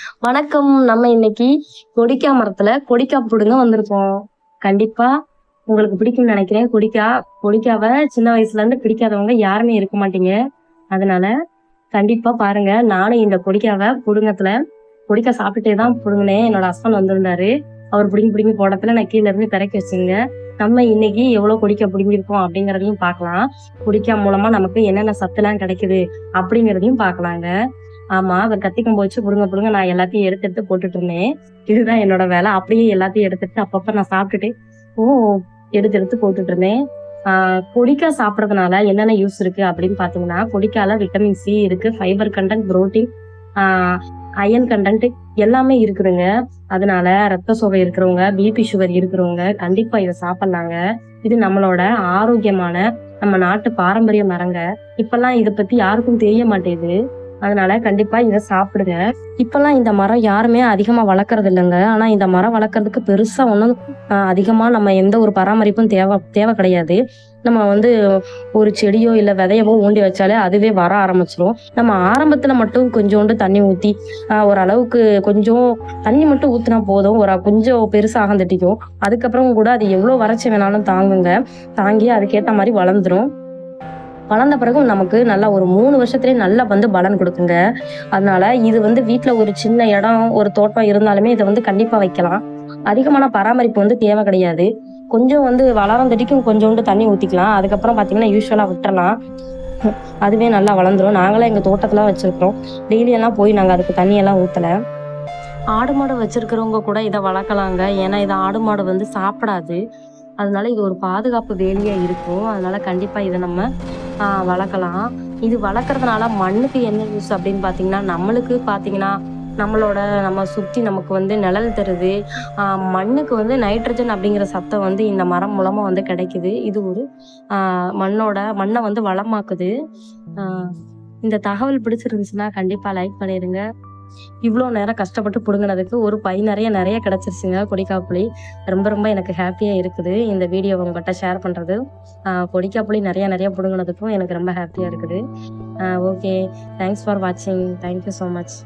வணக்கம். நம்ம இன்னைக்கு கொடிக்கா மரத்துல கொடிக்கா புடுங்க வந்திருக்கோம். கண்டிப்பா உங்களுக்கு பிடிக்கும்னு நினைக்கிறேன். கொடிக்காவ சின்ன வயசுல இருந்து பிடிக்காதவங்க யாருமே இருக்க மாட்டீங்க. அதனால கண்டிப்பா பாருங்க. நானும் இந்த கொடிக்கா சாப்பிட்டுட்டே தான் புடுங்கினேன். என்னோட ஹஸ்பண்ட் வந்திருந்தாரு. அவர் புடுங்கி புடுங்கி போடத்துல நான் கீழ இருந்து பிறக்கி வச்சுங்க. நம்ம இன்னைக்கு எவ்வளவு கொடிக்கா புடுங்கியிருக்கோம் அப்படிங்கிறதையும் பார்க்கலாம். கொடிக்கா மூலமா நமக்கு என்னென்ன சத்துலாம் கிடைக்குது அப்படிங்கிறதையும் பார்க்கலாங்க. ஆமா. அவர் கத்தி கம்ப வச்சு புடுங்க புடுங்க நான் எல்லாத்தையும் எடுத்து எடுத்து போட்டுட்டு இருந்தேன். இதுதான் என்னோட வேலை. அப்படியே எல்லாத்தையும் எடுத்துட்டு அப்பப்ப நான் சாப்பிட்டுட்டு எடுத்து எடுத்து போட்டுட்டு இருந்தேன். கொடிக்காய் சாப்பிடுறதுனால என்னென்ன யூஸ் இருக்கு அப்படின்னு பாத்தீங்கன்னா, கொடிக்காய்ல விட்டமின் சி இருக்கு, ஃபைபர் கண்டென்ட், புரோட்டீன், ஆஹ் அயன் கண்டென்ட் எல்லாமே இருக்குதுங்க. அதனால ரத்த சோகை இருக்கிறவங்க, பிபி சுகர் இருக்கிறவங்க கண்டிப்பா இதை சாப்பிடலாங்க. இது நம்மளோட ஆரோக்கியமான நம்ம நாட்டு பாரம்பரிய மரங்க. இப்பெல்லாம் இதை பத்தி யாருக்கும் தெரிய மாட்டேங்குது. அதனால கண்டிப்பா இதை சாப்பிடுங்க. இப்பெல்லாம் இந்த மரம் யாருமே அதிகமா வளர்க்கறது இல்லைங்க. ஆனா இந்த மரம் வளர்க்கறதுக்கு பெருசா ஒன்றும் அதிகமா நம்ம எந்த ஒரு பராமரிப்பும் தேவை கிடையாது. நம்ம ஒரு செடியோ இல்ல விதையவோ ஊண்டி வச்சாலே அதுவே வர ஆரம்பிச்சிரும். நம்ம ஆரம்பத்துல மட்டும் கொஞ்சோண்டு தண்ணி ஊத்தி ஓரளவுக்கு கொஞ்சம் தண்ணி மட்டும் ஊத்துனா போதும். கொஞ்சம் பெருசாக தட்டிக்கும். அதுக்கப்புறம் கூட அது எவ்வளவு வறட்சி வேணாலும் தாங்கி அதுக்கேற்ற மாதிரி வளர்ந்துரும். வளர்ந்த பிறகு நமக்கு நல்லா ஒரு 3 வருஷத்துலயே நல்லா பலன் கொடுக்குங்க. அதனால இது வீட்டுல ஒரு சின்ன இடம், ஒரு தோட்டம் இருந்தாலுமே இதை கண்டிப்பா வைக்கலாம். அதிகமான பராமரிப்பு தேவை கிடையாது. கொஞ்சம் வளரும் தட்டிக்கும் கொஞ்சோண்டு தண்ணி ஊத்திக்கலாம். அதுக்கப்புறம் பாத்தீங்கன்னா யூஸ்வலா விட்டுறலாம். அதுவே நல்லா வளர்ந்துரும். நாங்களே எங்க தோட்டத்துல வச்சிருக்கிறோம். டெய்லி எல்லாம் போய் நாங்க அதுக்கு தண்ணி எல்லாம் ஊத்தல. ஆடு மாடு வச்சிருக்கிறவங்க கூட இதை வளர்க்கலாங்க. ஏன்னா இதை ஆடு மாடு சாப்பிடாது. அதனால இது ஒரு பாதுகாப்பு வேலியா இருக்கும். அதனால கண்டிப்பா இதை நம்ம வளர்க்கலாம். இது வளர்க்கறதுனால மண்ணுக்கு என்ன யூஸ் அப்படின்னு பாத்தீங்கன்னா நம்ம சுத்தி நமக்கு நிழல் தருது. மண்ணுக்கு நைட்ரஜன் அப்படிங்கிற சத்தம் இந்த மரம் மூலமா கிடைக்குது. இது ஒரு மண்ணை வளமாக்குது. இந்த தகவல் பிடிச்சிருந்துச்சுன்னா கண்டிப்பா லைக் பண்ணிடுங்க. இவ்வளோ நேரம் கஷ்டப்பட்டு புடுங்கினதுக்கு ஒரு பை நிறைய கிடைச்சிருச்சுங்க கொடிக்காய் புளி. ரொம்ப ரொம்ப எனக்கு ஹாப்பியா இருக்குது இந்த வீடியோ உங்ககிட்ட ஷேர் பண்றது. கொடிக்காய் புளி நிறைய புடுங்கினதுக்கும் எனக்கு ரொம்ப ஹாப்பியா இருக்குது. ஓகே, தேங்க்ஸ் ஃபார் வாட்சிங். Thank you so much.